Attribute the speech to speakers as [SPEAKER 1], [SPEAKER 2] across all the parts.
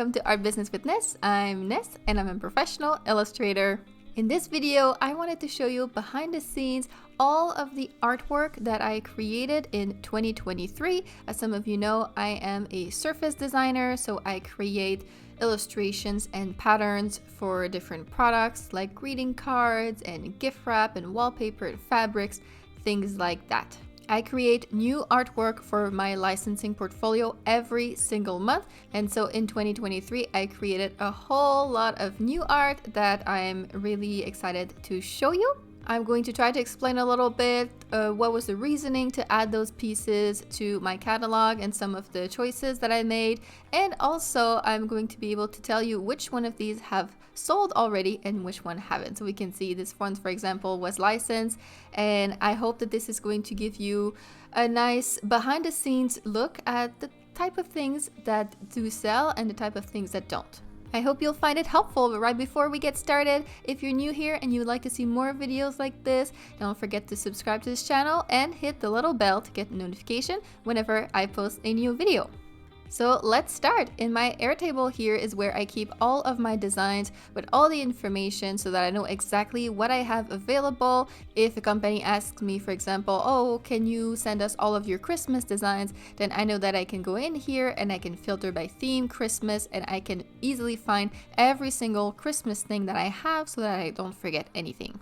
[SPEAKER 1] welcome to Art Business with Ness. I'm Ness and I'm a professional illustrator. In this video, I wanted to show you behind the scenes all of the artwork that I created in 2023. As some of you know, I am a surface designer, so I create illustrations and patterns for different products like greeting cards and gift wrap and wallpaper and fabrics, things like that. I create new artwork for my licensing portfolio every single month, and so in 2023 I created a whole lot of new art that I'm really excited to show you. I'm going to try to explain a little bit what was the reasoning to add those pieces to my catalog and some of the choices that I made, and also I'm going to be able to tell you which one of these have sold already and which one haven't. So we can see this one, for example, was licensed, and I hope that this is going to give you a nice behind the scenes look at the type of things that do sell and the type of things that don't. I hope you'll find it helpful. But right before we get started, if you're new here and you would like to see more videos like this, don't forget to subscribe to this channel and hit the little bell to get notification whenever I post a new video. So let's start. In my Airtable here is where I keep all of my designs with all the information so that I know exactly what I have available. If a company asks me, for example, oh, can you send us all of your Christmas designs? Then I know that I can go in here and I can filter by theme, Christmas, and I can easily find every single Christmas thing that I have so that I don't forget anything.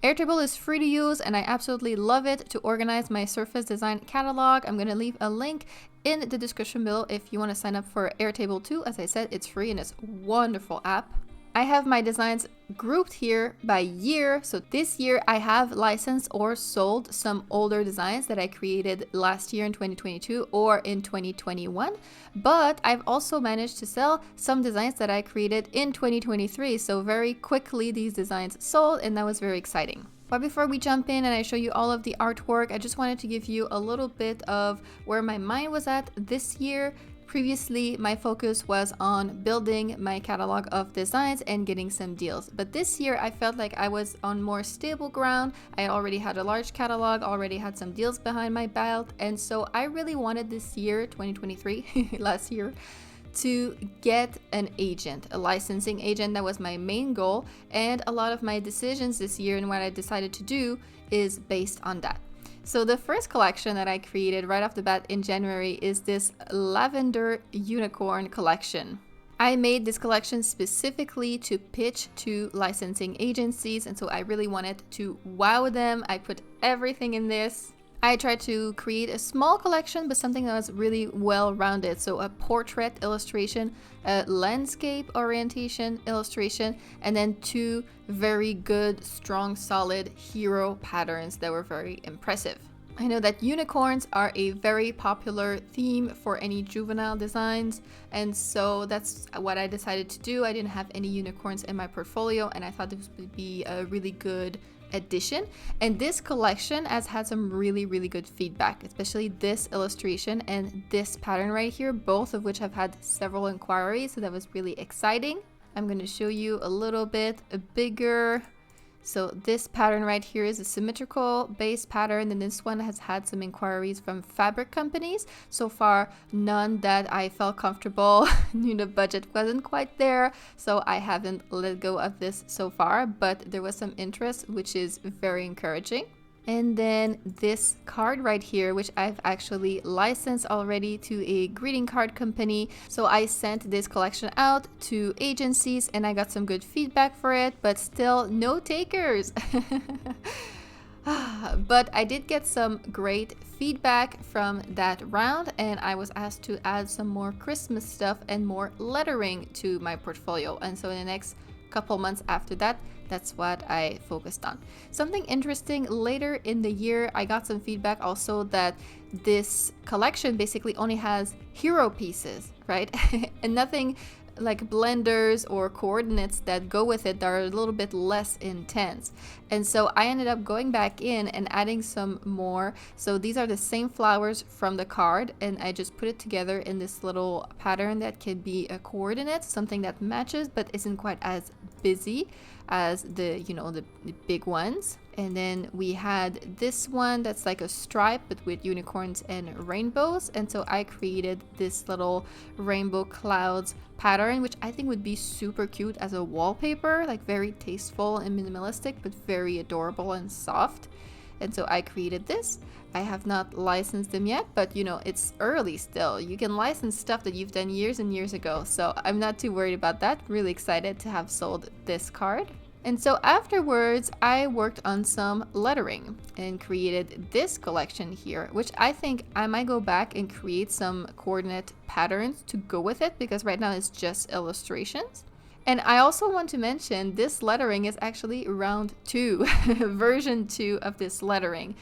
[SPEAKER 1] Airtable is free to use and I absolutely love it to organize my surface design catalog. I'm going to leave a link in the description below if you want to sign up for Airtable too. As I said, it's free and it's a wonderful app. I have my designs grouped here by year. So this year I have licensed or sold some older designs that I created last year in 2022 or in 2021. But I've also managed to sell some designs that I created in 2023. So very quickly these designs sold and that was very exciting. But before we jump in and I show you all of the artwork, I just wanted to give you a little bit of where my mind was at this year. Previously, my focus was on building my catalog of designs and getting some deals. But this year, I felt like I was on more stable ground. I already had a large catalog, already had some deals behind my belt. And so I really wanted this year, 2023, last year, to get an agent, a licensing agent. That was my main goal. And a lot of my decisions this year and what I decided to do is based on that. So the first collection that I created right off the bat in January is this lavender unicorn collection. I made this collection specifically to pitch to licensing agencies, and so I really wanted to wow them. I put everything in this. I tried to create a small collection, but something that was really well-rounded. So a portrait illustration, a landscape orientation illustration, and then two very good, strong, solid hero patterns that were very impressive. I know that unicorns are a very popular theme for any juvenile designs, and so that's what I decided to do. I didn't have any unicorns in my portfolio, and I thought this would be a really good addition. And this collection has had some really good feedback, especially this illustration and this pattern right here, both of which have had several inquiries, so that was really exciting. I'm going to show you a little bit bigger. So this pattern right here is a symmetrical base pattern, and this one has had some inquiries from fabric companies. So far, none that I felt comfortable. The budget wasn't quite there, so I haven't let go of this so far, but there was some interest, which is very encouraging. And then this card right here, which I've actually licensed already to a greeting card company. So I sent this collection out to agencies and I got some good feedback for it, but still no takers. But I did get some great feedback from that round, and I was asked to add some more Christmas stuff and more lettering to my portfolio. And so in the next couple months after that, that's what I focused on. Something interesting, later in the year I got some feedback also that this collection basically only has hero pieces, right? And nothing like blenders or coordinates that go with it that are a little bit less intense. And so I ended up going back in and adding some more. So these are the same flowers from the card, and I just put it together in this little pattern that can be a coordinate, something that matches but isn't quite as busy as the big ones. And then we had this one that's like a stripe but with unicorns and rainbows. And so I created this little rainbow clouds pattern, which I think would be super cute as a wallpaper, like very tasteful and minimalistic, but very adorable and soft. And so I created this. I have not licensed them yet, but you know, it's early still. You can license stuff that you've done years and years ago. So I'm not too worried about that. Really excited to have sold this card. And so afterwards, I worked on some lettering and created this collection here, which I think I might go back and create some coordinate patterns to go with it, because right now it's just illustrations. And I also want to mention this lettering is actually round 2, version 2 of this lettering,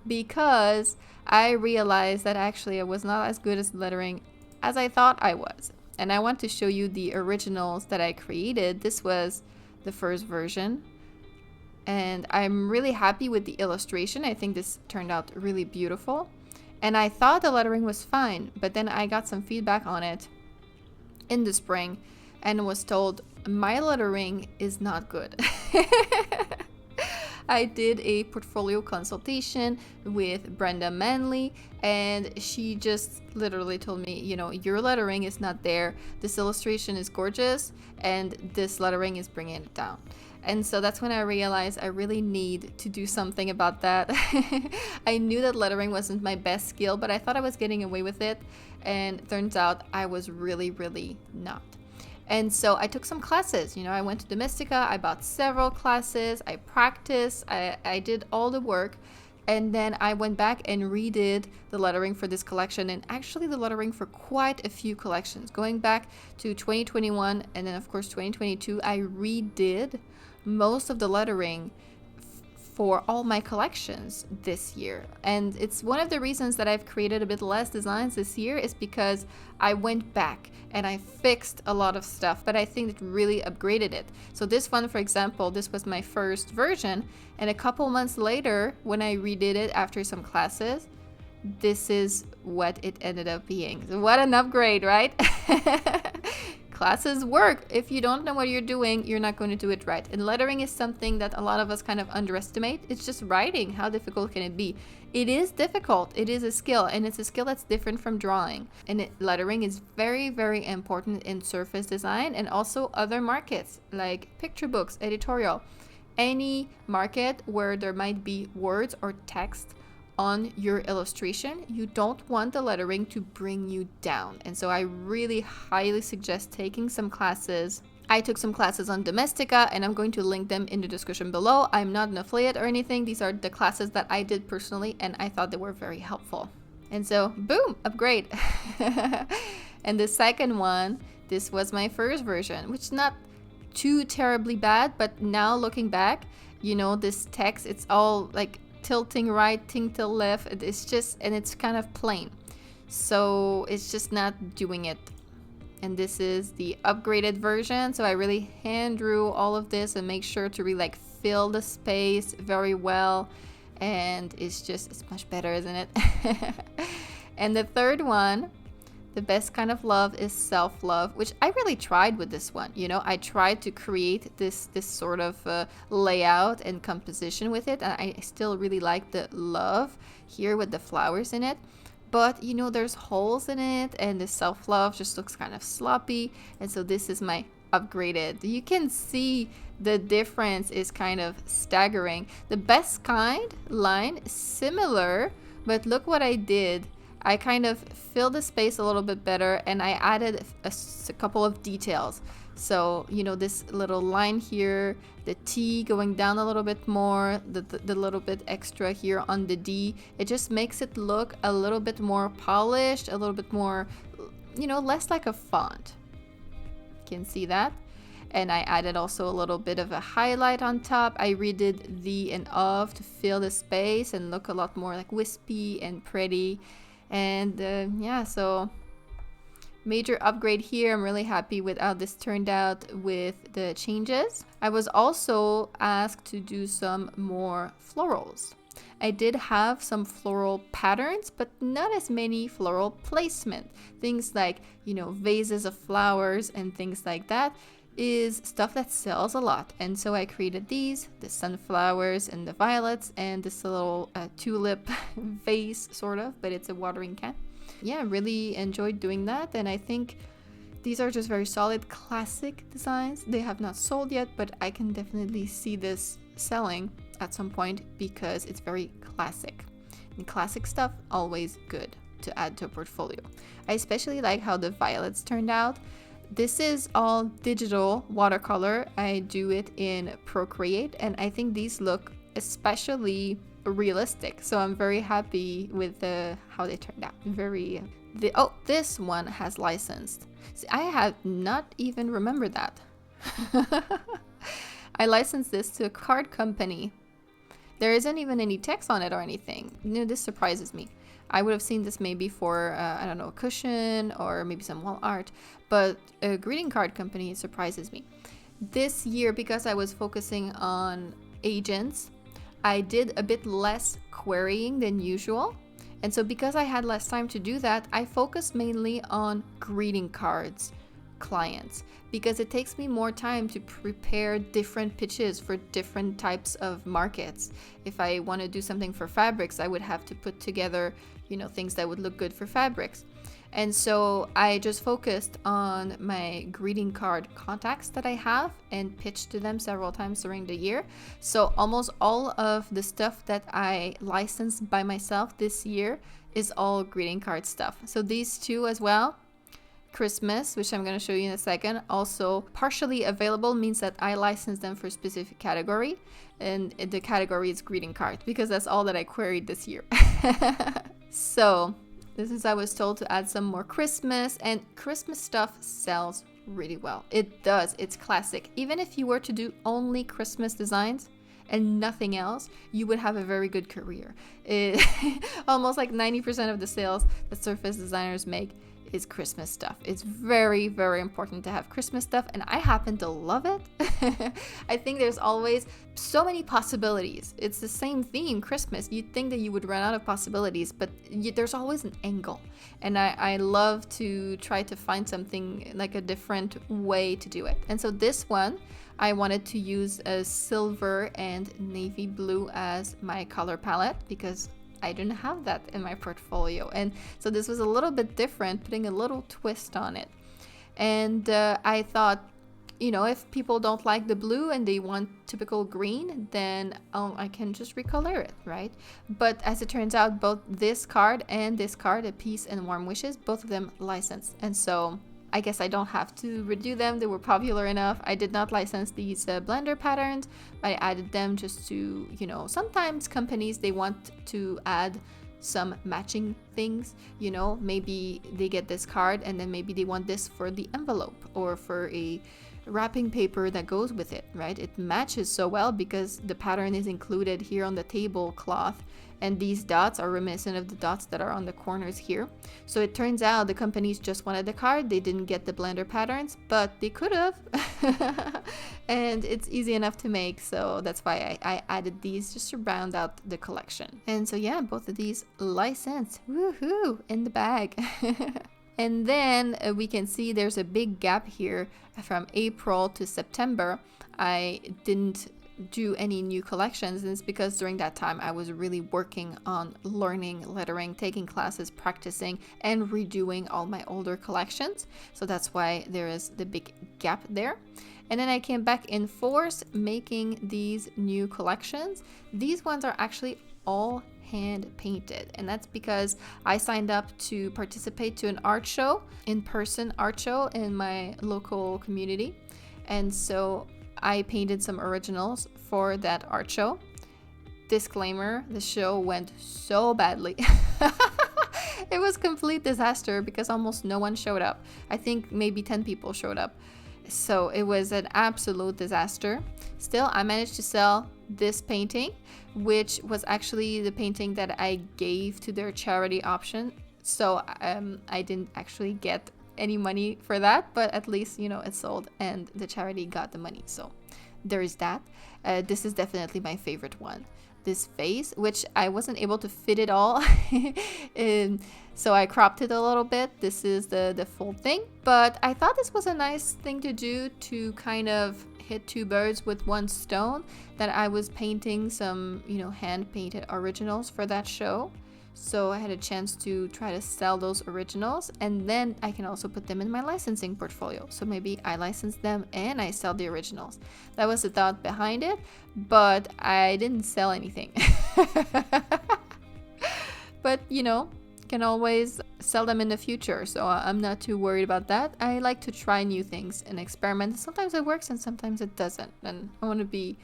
[SPEAKER 1] because I realized that actually I was not as good as lettering as I thought I was. And I want to show you the originals that I created. This was the first version, and I'm really happy with the illustration. I think this turned out really beautiful, and I thought the lettering was fine, but then I got some feedback on it in the spring and was told my lettering is not good. I did a portfolio consultation with Brenda Manley, and she just literally told me, you know, your lettering is not there. This illustration is gorgeous, and this lettering is bringing it down. And so that's when I realized I really need to do something about that. I knew that lettering wasn't my best skill, but I thought I was getting away with it, and turns out I was really, really not. And so I took some classes. You know, I went to Domestika, I bought several classes, I practiced, I did all the work, and then I went back and redid the lettering for this collection, and actually the lettering for quite a few collections. Going back to 2021 and then of course 2022, I redid most of the lettering for all my collections this year. And it's one of the reasons that I've created a bit less designs this year, is because I went back and I fixed a lot of stuff, but I think it really upgraded it. So this one, for example, this was my first version, and a couple months later when I redid it after some classes, this is what it ended up being. So what an upgrade, right? Classes work. If you don't know what you're doing, you're not going to do it right. And lettering is something that a lot of us kind of underestimate. It's just writing. How difficult can it be? It is difficult. It is a skill, and it's a skill that's different from drawing. And lettering is very, very important in surface design and also other markets like picture books, editorial. Any market where there might be words or text on your illustration, you don't want the lettering to bring you down. And so I really highly suggest taking some classes. I took some classes on Domestika, and I'm going to link them in the description below. I'm not an affiliate or anything. These are the classes that I did personally, and I thought they were very helpful. And so, boom, upgrade. And the second one, this was my first version, which is not too terribly bad, but now looking back, you know, this text, it's all like tilting right, tilting left. It's just, and it's kind of plain, so it's just not doing it. And this is the upgraded version, so I really hand drew all of this and make sure to really like fill the space very well, and it's much better, isn't it? And the third one, the best kind of love, is self-love, which I really tried with this one. You know, I tried to create this sort of layout and composition with it, and I still really like the love here with the flowers in it. But, you know, there's holes in it, and the self-love just looks kind of sloppy. And so this is my upgraded. You can see the difference is kind of staggering. The best kind line is similar, but look what I did. I kind of filled the space a little bit better, and I added a couple of details. So, you know, this little line here, the T going down a little bit more, the little bit extra here on the D, it just makes it look a little bit more polished, a little bit more, you know, less like a font. You can see that. And I added also a little bit of a highlight on top. I redid the and of to fill the space and look a lot more like wispy and pretty. And yeah, so major upgrade here. I'm really happy with how this turned out with the changes. I was also asked to do some more florals. I did have some floral patterns, but not as many floral placement. Things like, you know, vases of flowers and things like that. is stuff that sells a lot. And so I created these, the sunflowers and the violets, and this little tulip vase, sort of, but it's a watering can. Yeah, really enjoyed doing that. And I think these are just very solid classic designs. They have not sold yet, but I can definitely see this selling at some point because it's very classic. And classic stuff, always good to add to a portfolio. I especially like how the violets turned out. This is all digital watercolor. I do it in Procreate, and I think these look especially realistic. So I'm very happy with how they turned out. Oh, this one has licensed. See, I have not even remembered that. I licensed this to a card company. There isn't even any text on it or anything. This surprises me. I would have seen this maybe for, I don't know, a cushion or maybe some wall art, but a greeting card company surprises me. This year, because I was focusing on agents, I did a bit less querying than usual. And so because I had less time to do that, I focused mainly on greeting cards clients, because it takes me more time to prepare different pitches for different types of markets. If I want to do something for fabrics, I would have to put together, things that would look good for fabrics. And so I just focused on my greeting card contacts that I have and pitched to them several times during the year. So almost all of the stuff that I licensed by myself this year is all greeting card stuff. So these two as well. Christmas, which I'm going to show you in a second, also partially available, means that I license them for a specific category, and the category is greeting card because that's all that I queried this year. So this is, I was told to add some more Christmas, and Christmas stuff sells really well. It does. It's classic. Even if you were to do only Christmas designs and nothing else, you would have a very good career. Almost like 90% of the sales that surface designers make is Christmas stuff. It's very, very important to have Christmas stuff, and I happen to love it. I think there's always so many possibilities. It's the same theme, Christmas. You'd think that you would run out of possibilities, but there's always an angle, and I love to try to find something, like a different way to do it. And so this one, I wanted to use a silver and navy blue as my color palette because I didn't have that in my portfolio, and so this was a little bit different, putting a little twist on it. And I thought, if people don't like the blue and they want typical green, then I can just recolor it, right? But as it turns out, both this card and this card, A Peace and Warm Wishes, both of them licensed, and so I guess I don't have to redo them. They were popular enough. I did not license these blender patterns. I added them just to, sometimes companies, they want to add some matching things. Maybe they get this card and then maybe they want this for the envelope or for a wrapping paper that goes with it, right? It matches so well because the pattern is included here on the tablecloth, and these dots are reminiscent of the dots that are on the corners here. So it turns out the companies just wanted the card. They didn't get the blender patterns, but they could have. And it's easy enough to make, so that's why I added these just to round out the collection. And so yeah, both of these licensed, woohoo, in the bag. And then we can see there's a big gap here from April to September. I didn't do any new collections, and it's because during that time I was really working on learning lettering, taking classes, practicing, and redoing all my older collections. So that's why there is the big gap there. And then I came back in force making these new collections. These ones are actually all hand painted, and that's because I signed up to participate to an art show, in-person art show in my local community, and so I painted some originals for that art show. Disclaimer, the show went so badly. It was complete disaster because almost no one showed up. I think maybe 10 people showed up. So it was an absolute disaster. Still, I managed to sell this painting, which was actually the painting that I gave to their charity option. So I didn't actually get any money for that, but at least it sold and the charity got the money, so there is that. This is definitely my favorite one. this face, which I wasn't able to fit it all. So I cropped it a little bit. This is the full thing, but I thought this was a nice thing to do to kind of hit two birds with one stone, that I was painting some, hand painted originals for that show. So I had a chance to try to sell those originals, and then I can also put them in my licensing portfolio. So maybe I license them and I sell the originals. That was the thought behind it, but I didn't sell anything. But can always sell them in the future, so I'm not too worried about that. I like to try new things and experiment. Sometimes it works and sometimes it doesn't, and I want to be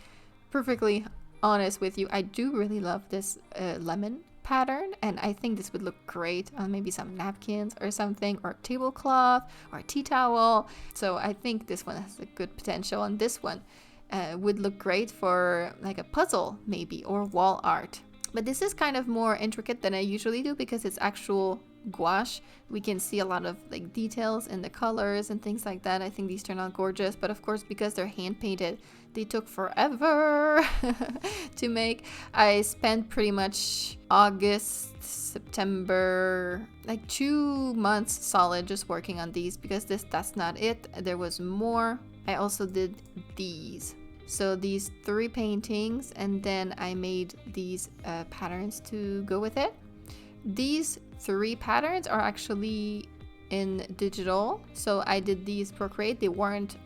[SPEAKER 1] perfectly honest with you. I do really love this lemon pattern, and I think this would look great on maybe some napkins or something, or tablecloth or tea towel. So I think this one has a good potential, and this one would look great for like a puzzle maybe, or wall art. But this is kind of more intricate than I usually do because it's actual gouache. We can see a lot of like details in the colors and things like that. I think these turn out gorgeous, but of course, because they're hand painted, they took forever to make. I spent pretty much August, September, like 2 months solid just working on these, because that's not it. There was more. I also did these. So these 3 paintings, and then I made these patterns to go with it. These 3 patterns are actually in digital. So I did these Procreate. They weren't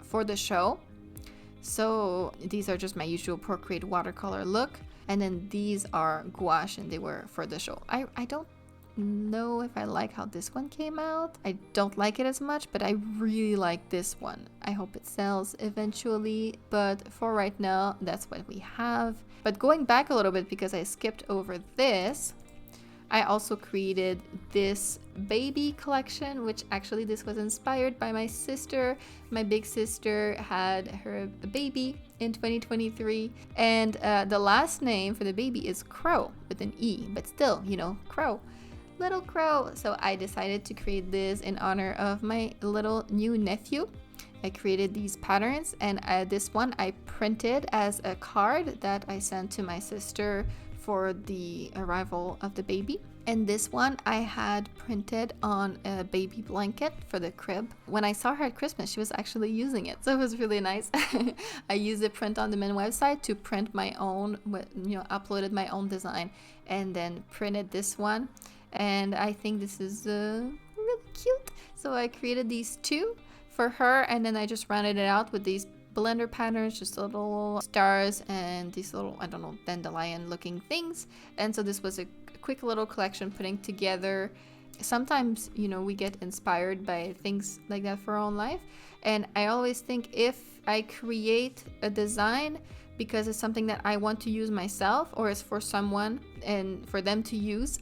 [SPEAKER 1] for the show. So these are just my usual Procreate watercolor look. And then these are gouache, and they were for the show. I don't know if I like how this one came out. I don't like it as much, but I really like this one. I hope it sells eventually, but for right now, that's what we have. But going back a little bit, because I skipped over this, I also created this baby collection, which actually this was inspired by my sister. My big sister had her baby in 2023, and the last name for the baby is Crow with an E, but still, Crow. Little Crow. So I decided to create this in honor of my little new nephew. I created these patterns, and this one I printed as a card that I sent to my sister for the arrival of the baby. And this one I had printed on a baby blanket for the crib. When I saw her at Christmas, she was actually using it, so it was really nice. I used the print on demand website to print my own, uploaded my own design, and then printed this one. And I think this is really cute. So I created these 2 for her, and then I just rounded it out with these blender patterns, just little stars and these little, I don't know, dandelion looking things. And so this was a quick little collection putting together. Sometimes, we get inspired by things like that for our own life. And I always think, if I create a design because it's something that I want to use myself, or it's for someone and for them to use,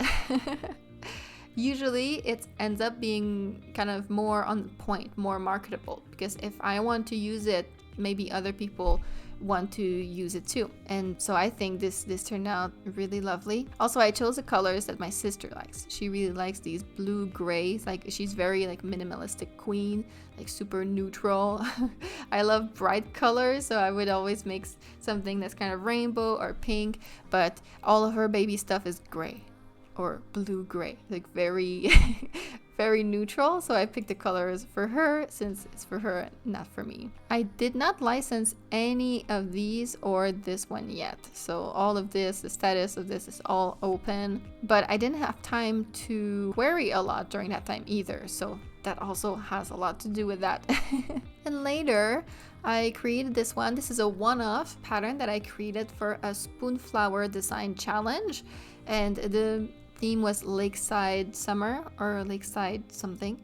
[SPEAKER 1] usually it ends up being kind of more on point, more marketable, because if I want to use it, maybe other people want to use it too. And so I think this turned out really lovely. Also, I chose the colors that my sister likes. She really likes these blue grays. Like, she's very like minimalistic queen, like super neutral. I love bright colors, so I would always make something that's kind of rainbow or pink, but all of her baby stuff is gray or blue gray, like very very neutral. So I picked the colors for her, since it's for her, not for me. I did not license any of these or this one yet, so all of this, the status of this is all open, but I didn't have time to query a lot during that time either, so that also has a lot to do with that. And later I created this one. This is a one-off pattern that I created for a Spoonflower design challenge, and the theme was Lakeside Summer or Lakeside something.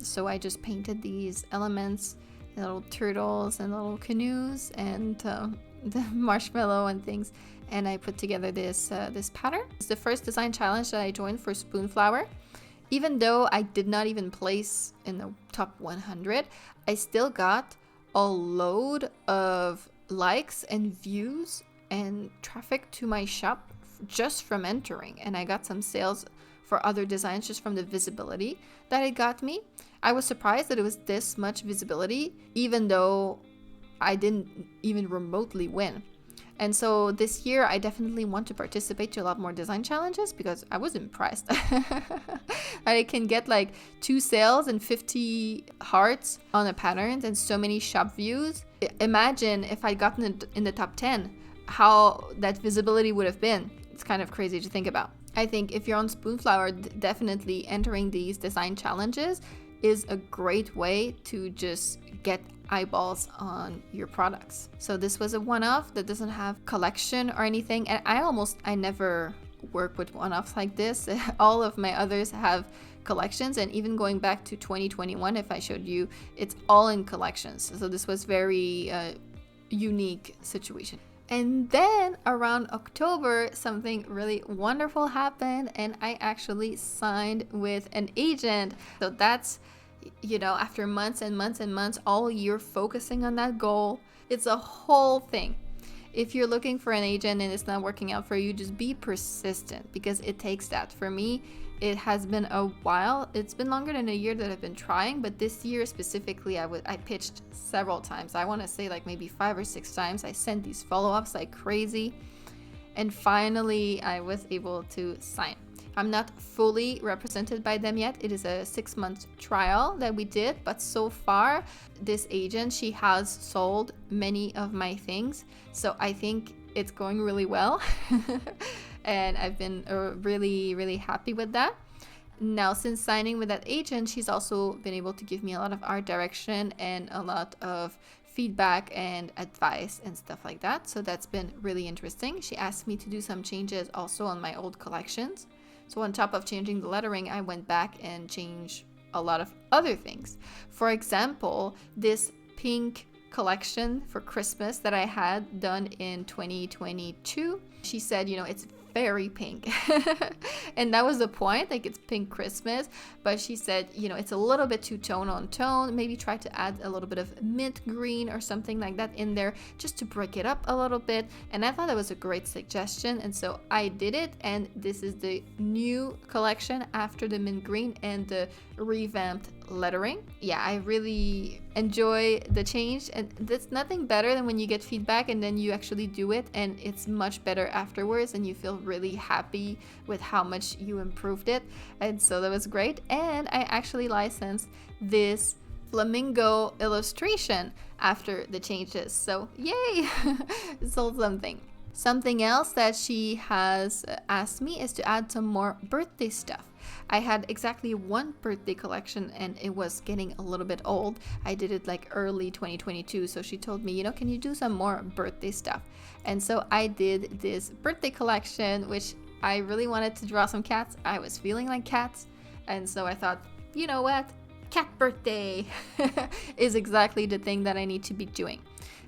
[SPEAKER 1] So I just painted these elements, little turtles and little canoes and the marshmallow and things, and I put together this pattern. It's the first design challenge that I joined for Spoonflower. Even though I did not even place in the top 100, I still got a load of likes and views and traffic to my shop just from entering, and I got some sales for other designs just from the visibility that it got me. I was surprised that it was this much visibility, even though I didn't even remotely win. And so this year I definitely want to participate to a lot more design challenges because I was impressed. I can get like 2 sales and 50 hearts on a pattern and so many shop views. Imagine if I'd gotten in the top 10, how that visibility would have been. It's kind of crazy to think about. I think if you're on Spoonflower, definitely entering these design challenges is a great way to just get eyeballs on your products. So this was a one-off that doesn't have collection or anything, and I never work with one-offs like this. All of my others have collections, and even going back to 2021, if I showed you, it's all in collections. So this was very unique situation. And then around October, something really wonderful happened, and I actually signed with an agent. So that's, you know, after months and months and months, all year focusing on that goal. It's a whole thing. If you're looking for an agent and it's not working out for you, just be persistent, because it takes that. For me, it has been a while. It's been longer than a year that I've been trying, but this year specifically, I pitched several times. I want to say like maybe 5 or 6 times. I sent these follow-ups like crazy, and finally I was able to sign. I'm not fully represented by them yet. It is a 6-month trial that we did, but so far this agent, she has sold many of my things, so I think it's going really well. And I've been really happy with that. Now, since signing with that agent, she's also been able to give me a lot of art direction and a lot of feedback and advice and stuff like that. So that's been really interesting. She asked me to do some changes also on my old collections. So on top of changing the lettering, I went back and changed a lot of other things. For example, this pink collection for Christmas that I had done in 2022, she said, you know, it's very pink. And that was the point, like it's pink Christmas, but she said, you know, it's a little bit too tone on tone, maybe try to add a little bit of mint green or something like that in there just to break it up a little bit. And I thought that was a great suggestion, and so I did it, and this is the new collection after the mint green and the revamped lettering. Yeah, I really enjoy the change, and there's nothing better than when you get feedback and then you actually do it and it's much better afterwards and you feel really happy with how much you improved it. And so that was great. And I actually licensed this flamingo illustration after the changes, so yay. Sold something. Something else that she has asked me is to add some more birthday stuff. I had exactly one birthday collection and it was getting a little bit old. I did it like early 2022, so she told me, you know, can you do some more birthday stuff? And so I did this birthday collection, which I really wanted to draw some cats. I was feeling like cats, and so I thought, you know what, cat birthday is exactly the thing that I need to be doing.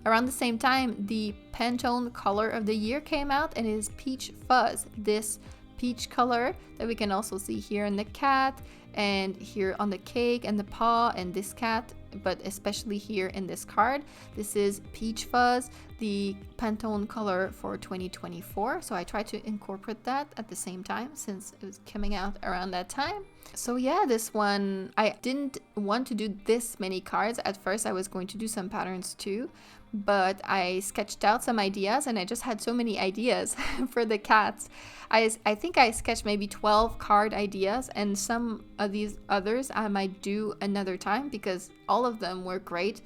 [SPEAKER 1] Around the same time, the Pantone color of the year came out, and it is Peach Fuzz. This peach color that we can also see here in the cat and here on the cake and the paw and this cat, but especially here in this card. This is Peach Fuzz, the Pantone color for 2024. So I tried to incorporate that at the same time since it was coming out around that time. So yeah, this one, I didn't want to do this many cards. At first I was going to do some patterns too, but I sketched out some ideas and I just had so many ideas for the cats. I think I sketched maybe 12 card ideas, and some of these others I might do another time because all of them were great.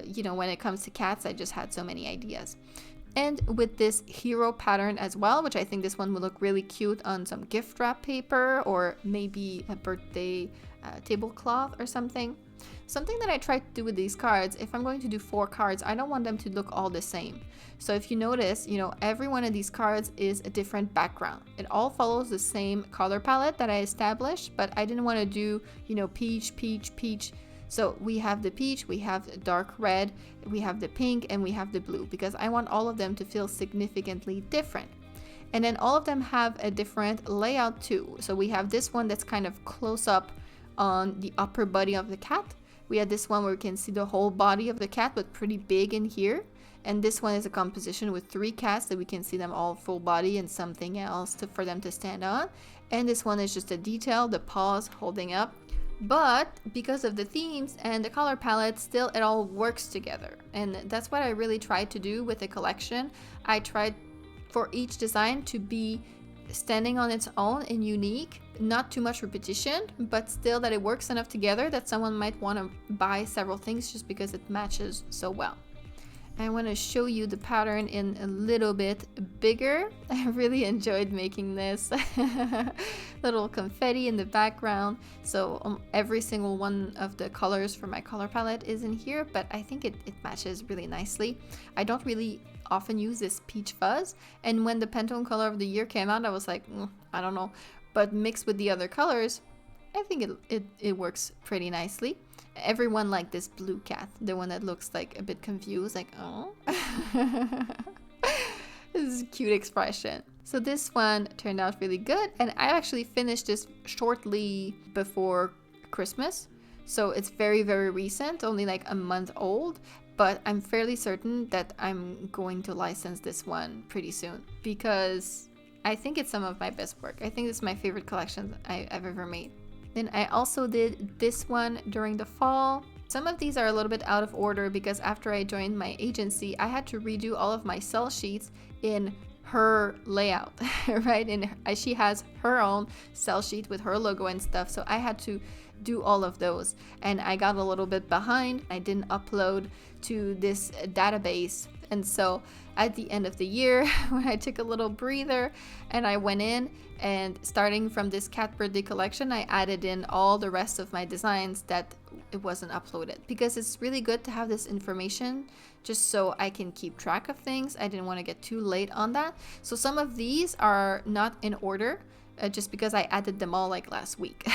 [SPEAKER 1] You know, when it comes to cats, I just had so many ideas. And with this hero pattern as well, which I think this one would look really cute on some gift wrap paper or maybe a birthday tablecloth or something. Something that I try to do with these cards, if I'm going to do 4 cards, I don't want them to look all the same. So if you notice, you know, every one of these cards is a different background. It all follows the same color palette that I established, but I didn't want to do, you know, peach, peach, peach. So we have the peach, we have the dark red, we have the pink, and we have the blue, because I want all of them to feel significantly different. And then all of them have a different layout too. So we have this one that's kind of close up on the upper body of the cat. We have this one where we can see the whole body of the cat, but pretty big in here. And this one is a composition with 3 cats that we can see them all full body and something else for them to stand on. And this one is just a detail, the paws holding up But because of the themes and the color palette, still it all works together. And that's what I really tried to do with the collection. I tried for each design to be standing on its own and unique, not too much repetition, but still that it works enough together that someone might want to buy several things just because it matches so well. I want to show you the pattern in a little bit bigger. I really enjoyed making this. Little confetti in the background. So every single one of the colors for my color palette is in here, but I think it matches really nicely. I don't really often use this peach fuzz, and when the Pantone color of the year came out, I was like, I don't know, but mixed with the other colors, I think it works pretty nicely. Everyone liked this blue cat, the one that looks like a bit confused, like, oh. This is a cute expression. So this one turned out really good, and I actually finished this shortly before Christmas. So it's very, very recent, only like a month old, but I'm fairly certain that I'm going to license this one pretty soon because I think it's some of my best work. I think it's my favorite collection I've ever made. Then I also did this one during the fall. Some of these are a little bit out of order because after I joined my agency, I had to redo all of my sell sheets in her layout, right? And she has her own sell sheet with her logo and stuff. So I had to do all of those. And I got a little bit behind. I didn't upload to this database. And so at the end of the year, when I took a little breather and I went in and starting from this cat birthday collection, I added in all the rest of my designs that it wasn't uploaded because it's really good to have this information just so I can keep track of things. I didn't want to get too late on that. So some of these are not in order just because I added them all like last week.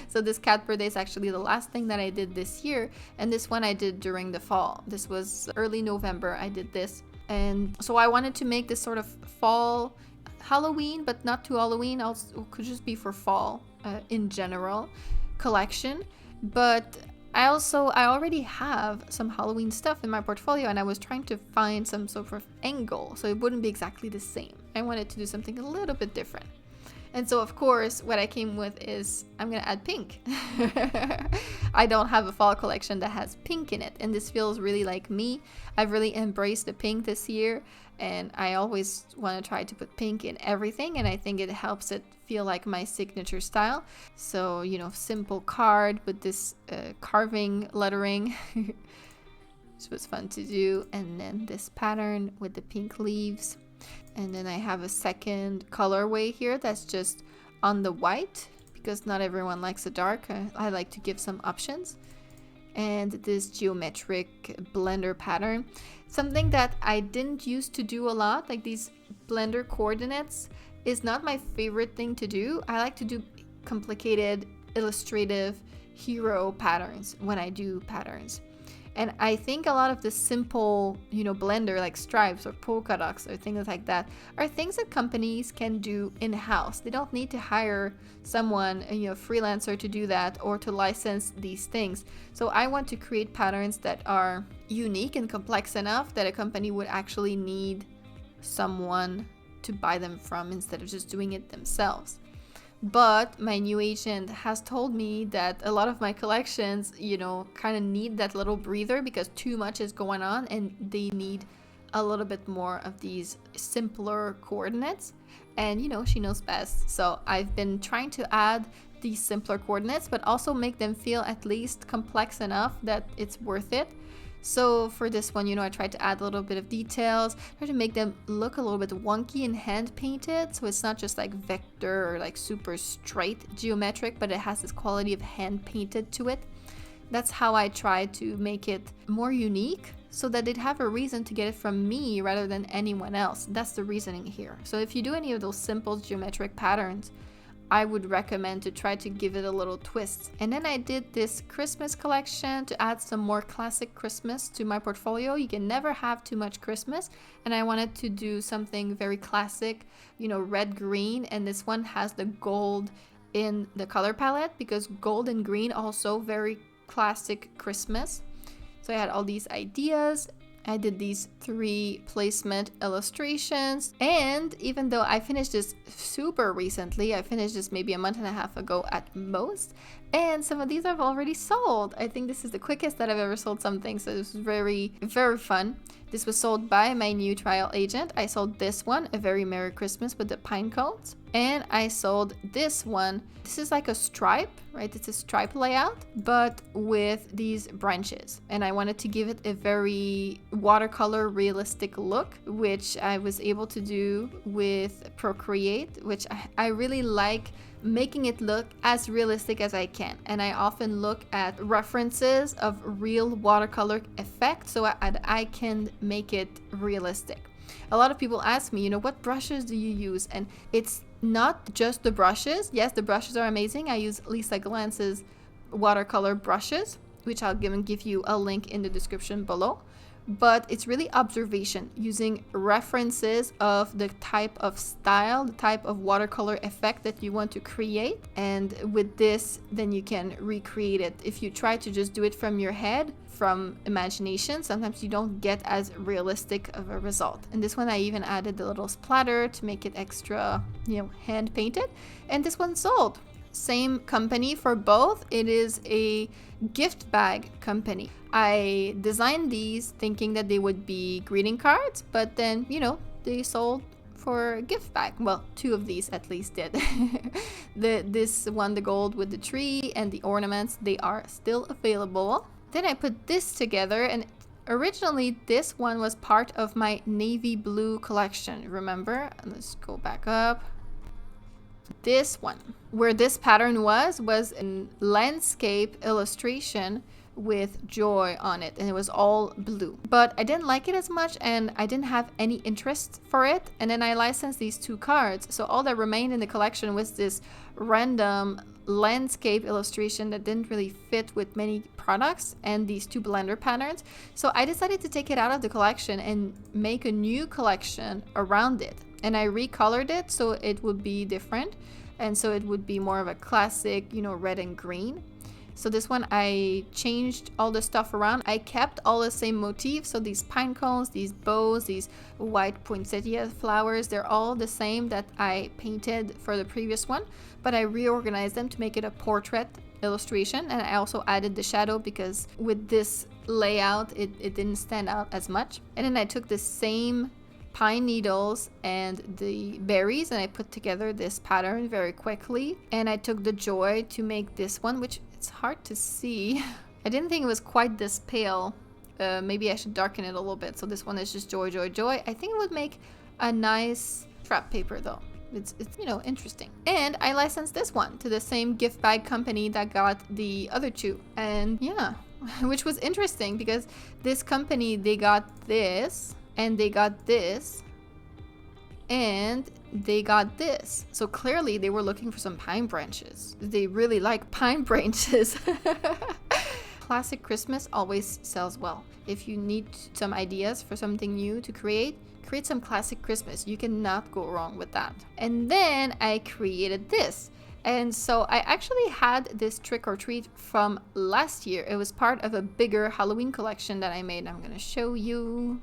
[SPEAKER 1] So this cat birthday is actually the last thing that I did this year, and this one I did during the fall. This was early November I did this, and so I wanted to make this sort of fall Halloween, but not too Halloween, also could just be for fall in general collection. But I already have some Halloween stuff in my portfolio, and I was trying to find some sort of angle so it wouldn't be exactly the same. I wanted to do something a little bit different. And so, of course, what I came with is I'm going to add pink. I don't have a fall collection that has pink in it, and this feels really like me. I've really embraced the pink this year, and I always want to try to put pink in everything, and I think it helps it feel like my signature style. So, you know, simple card with this carving lettering. This was fun to do. And then this pattern with the pink leaves. And then I have a second colorway here that's just on the white because not everyone likes the dark. I like to give some options. And this geometric blender pattern, something that I didn't used to do a lot, like these blender coordinates is not my favorite thing to do. I like to do complicated illustrative hero patterns when I do patterns. And I think a lot of the simple, you know, blender like stripes or polka dots or things like that are things that companies can do in-house. They don't need to hire someone, you know, freelancer to do that or to license these things. So I want to create patterns that are unique and complex enough that a company would actually need someone to buy them from instead of just doing it themselves. But my new agent has told me that a lot of my collections, you know, kind of need that little breather because too much is going on and they need a little bit more of these simpler coordinates. And, you know, she knows best. So I've been trying to add these simpler coordinates, but also make them feel at least complex enough that it's worth it. So for this one, you know, I tried to add a little bit of details, try to make them look a little bit wonky and hand painted. So it's not just like vector or like super straight geometric, but it has this quality of hand painted to it. That's how I tried to make it more unique so that they'd have a reason to get it from me rather than anyone else. That's the reasoning here. So if you do any of those simple geometric patterns, I would recommend to try to give it a little twist. And then I did this Christmas collection to add some more classic Christmas to my portfolio. You can never have too much Christmas. And I wanted to do something very classic, you know, red, green. And this one has the gold in the color palette because gold and green also very classic Christmas. So I had all these ideas. I did these 3 placement illustrations, and even though I finished this super recently, I finished this maybe a month and a half ago at most, and some of these I've already sold. I think this is the quickest that I've ever sold something, so this was very, very fun. This was sold by my new trial agent. I sold this one, A Very Merry Christmas, with the pine cones. And I sold this one. This is like a stripe, right? It's a stripe layout, but with these branches. And I wanted to give it a very watercolor realistic look, which I was able to do with Procreate, which I really like making it look as realistic as I can. And I often look at references of real watercolor effects so I can make it realistic. A lot of people ask me, what brushes do you use? And it's not just the brushes. Yes, the brushes are amazing. I use Lisa Glance's watercolor brushes, which I'll give you a link in the description below. But it's really observation, using references of the type of style, the type of watercolor effect that you want to create. And with this, then you can recreate it. If you try to just do it from your head, from imagination, sometimes you don't get as realistic of a result. And this one, I even added the little splatter to make it extra, hand painted. And this one sold. Same company for both. It is a gift bag company. I designed these thinking that they would be greeting cards, but then, they sold for a gift bag. Well, 2 of these at least did. This one, the gold with the tree and the ornaments, they are still available. Then I put this together, and originally this one was part of my navy blue collection. Remember? Let's go back up. This one, where this pattern was a landscape illustration with joy on it, and it was all blue. But I didn't like it as much, and I didn't have any interest for it. And then I licensed these 2 cards, so all that remained in the collection was this random landscape illustration that didn't really fit with many products and these 2 blender patterns. So I decided to take it out of the collection and make a new collection around it. And I recolored it so it would be different, and so it would be more of a classic, red and green. So this one, I changed all the stuff around. I kept all the same motifs, so these pine cones, these bows, these white poinsettia flowers, they're all the same that I painted for the previous one, but I reorganized them to make it a portrait illustration. And I also added the shadow because with this layout, it didn't stand out as much. And then I took the same pine needles and the berries, and I put together this pattern very quickly. And I took the joy to make this one, which it's hard to see. I didn't think it was quite this pale. Maybe I should darken it a little bit. So this one is just joy, joy, joy. I think it would make a nice scrap paper though. It's interesting. And I licensed this one to the same gift bag company that got the other 2. And yeah, which was interesting because this company, they got this, and they got this, and they got this. So clearly they were looking for some pine branches. They really like pine branches. Classic Christmas always sells well. If you need some ideas for something new to create some classic Christmas. You cannot go wrong with that. And then I created this. And so I actually had this trick or treat from last year. It was part of a bigger Halloween collection that I made. I'm gonna show you.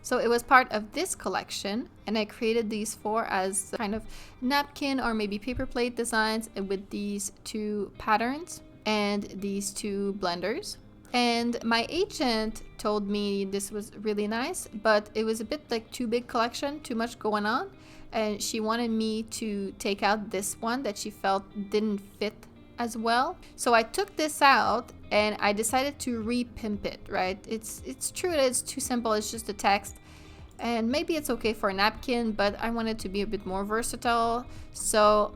[SPEAKER 1] So it was part of this collection, and I created these 4 as kind of napkin or maybe paper plate designs with these 2 patterns and these 2 blenders. And my agent told me this was really nice, but it was a bit like too big collection, too much going on. And she wanted me to take out this one that she felt didn't fit as well. So I took this out and I decided to repimp it, right? It's true that it's too simple, it's just a text. And maybe it's okay for a napkin, but I wanted to be a bit more versatile. So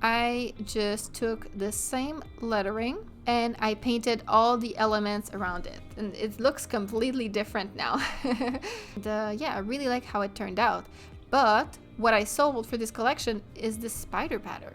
[SPEAKER 1] I just took the same lettering and I painted all the elements around it. And it looks completely different now. Yeah, I really like how it turned out. But what I sold for this collection is the spider pattern.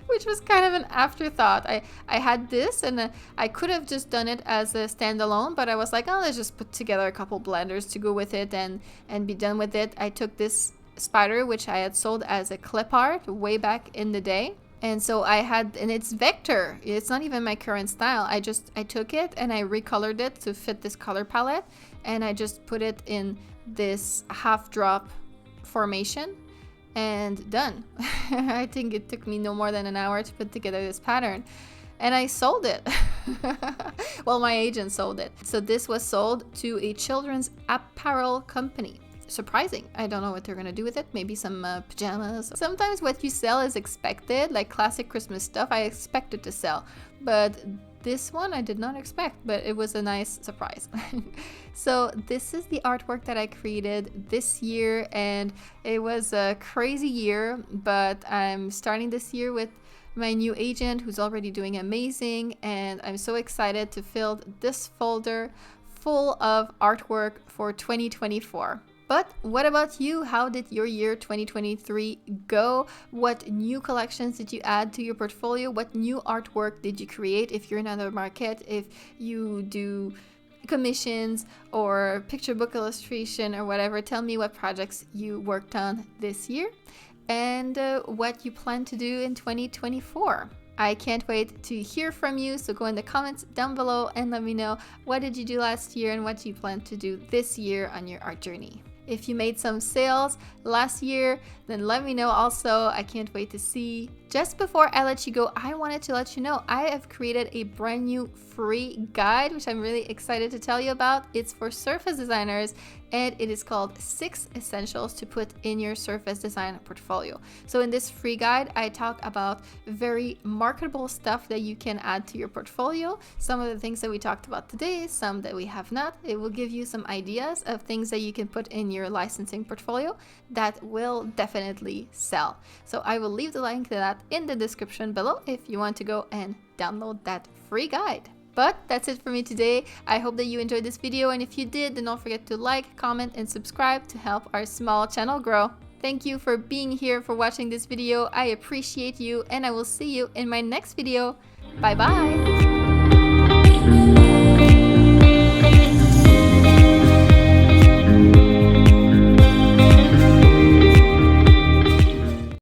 [SPEAKER 1] Which was kind of an afterthought. I had this and I could have just done it as a standalone, but I was like, oh, let's just put together a couple blenders to go with it and be done with it. I took this spider, which I had sold as a clip art way back in the day, And so and it's vector. It's not even my current style. I took it and I recolored it to fit this color palette, and I just put it in this half drop formation and done. I think it took me no more than an hour to put together this pattern, and I sold it. Well, my agent sold it. So this was sold to a children's apparel company. Surprising. I don't know what they're gonna do with it. Maybe some pajamas. Sometimes what you sell is expected, like classic Christmas stuff I expected to sell, but this one I did not expect, but it was a nice surprise. So this is the artwork that I created this year, and it was a crazy year, but I'm starting this year with my new agent who's already doing amazing, and I'm so excited to fill this folder full of artwork for 2024. But what about you? How did your year 2023 go? What new collections did you add to your portfolio? What new artwork did you create? If you're in another market, if you do commissions or picture book illustration or whatever, tell me what projects you worked on this year and what you plan to do in 2024. I can't wait to hear from you, so go in the comments down below and let me know what did you do last year and what do you plan to do this year on your art journey. If you made some sales last year, then let me know also. I can't wait to see. Just before I let you go, I wanted to let you know I have created a brand new free guide, which I'm really excited to tell you about. It's for surface designers, and it is called 6 Essentials to Put in Your Surface Design Portfolio. So in this free guide, I talk about very marketable stuff that you can add to your portfolio. Some of the things that we talked about today, some that we have not. It will give you some ideas of things that you can put in your licensing portfolio that will definitely sell. So I will leave the link to that in the description below if you want to go and download that free guide. But that's it for me today. I hope that you enjoyed this video, and if you did, then don't forget to like, comment, and subscribe to help our small channel grow. Thank you for being here, for watching this video. I appreciate you, and I will see you in my next video. Bye bye!